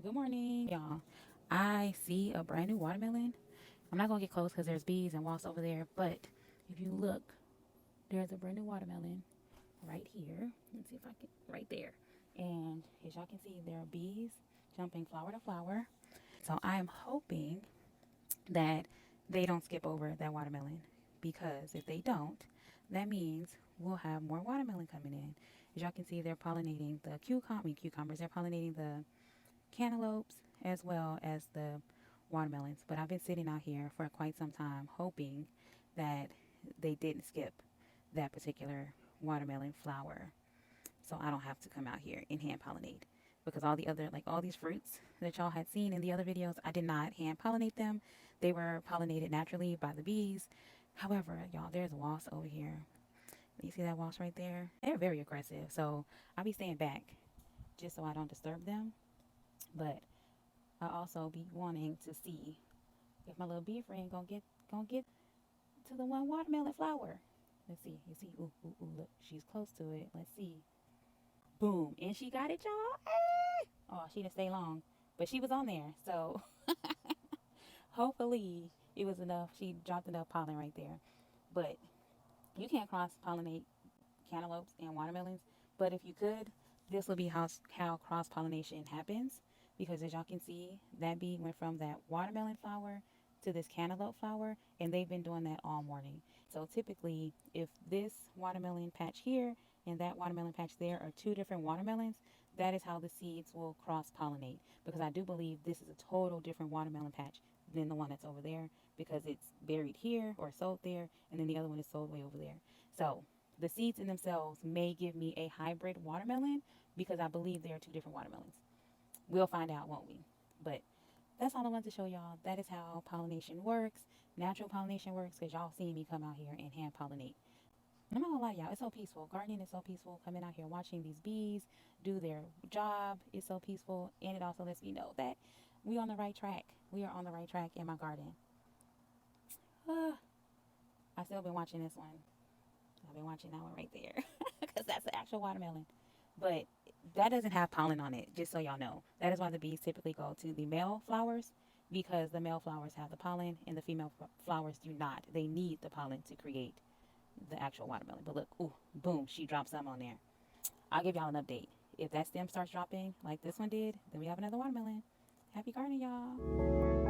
Good morning, y'all. I see a brand new watermelon. I'm not gonna get close because there's bees and wasps over there, but if you look, there's a brand new watermelon right here. Let's see if I can, right there. And as y'all can see, there are bees jumping flower to flower. So I am hoping that they don't skip over that watermelon, because if they don't, that means we'll have more watermelon coming in. As y'all can see, they're pollinating the cucumbers. They're pollinating the cantaloupes as well as the watermelons. But I've been sitting out here for quite some time hoping that they didn't skip that particular watermelon flower, so I don't have to come out here and hand pollinate. Because all the other, like all these fruits that y'all had seen in the other videos, I did not hand pollinate them. They were pollinated naturally by the bees. However, y'all, there's a wasp over here. You see that wasp right there? They're very aggressive, so I'll be staying back just so I don't disturb them. But I also be wanting to see if my little bee friend gonna get to the one watermelon flower. Let's see. You see? Ooh, ooh, ooh, look, she's close to it. Let's see. Boom, and she got it, y'all. Hey! Oh, she didn't stay long, but she was on there. So hopefully it was enough. She dropped enough pollen right there. But you can't cross pollinate cantaloupes and watermelons. But if you could, this will be how cross pollination happens. Because as y'all can see, that bee went from that watermelon flower to this cantaloupe flower, and they've been doing that all morning. So typically, if this watermelon patch here and that watermelon patch there are two different watermelons, that is how the seeds will cross pollinate. Because I do believe this is a total different watermelon patch than the one that's over there, because it's buried here or sold there, and then the other one is sold way over there. So the seeds in themselves may give me a hybrid watermelon, because I believe they are two different watermelons. We'll find out, won't we? But that's all I wanted to show y'all. That is how pollination works. Natural pollination works, because y'all seen me come out here and hand pollinate. I'm not gonna lie, y'all, it's so peaceful. Gardening is so peaceful. Coming out here watching these bees do their job is so peaceful. And it also lets me know that we on the right track. We are on the right track in my garden. I still been watching this one. I've been watching that one right there, because that's the actual watermelon. But that doesn't have pollen on it, just so y'all know. That is why the bees typically go to the male flowers, because the male flowers have the pollen and the female flowers do not. They need the pollen to create the actual watermelon. But look, ooh, boom, she dropped some on there. I'll give y'all an update. If that stem starts dropping like this one did, then we have another watermelon. Happy gardening, y'all.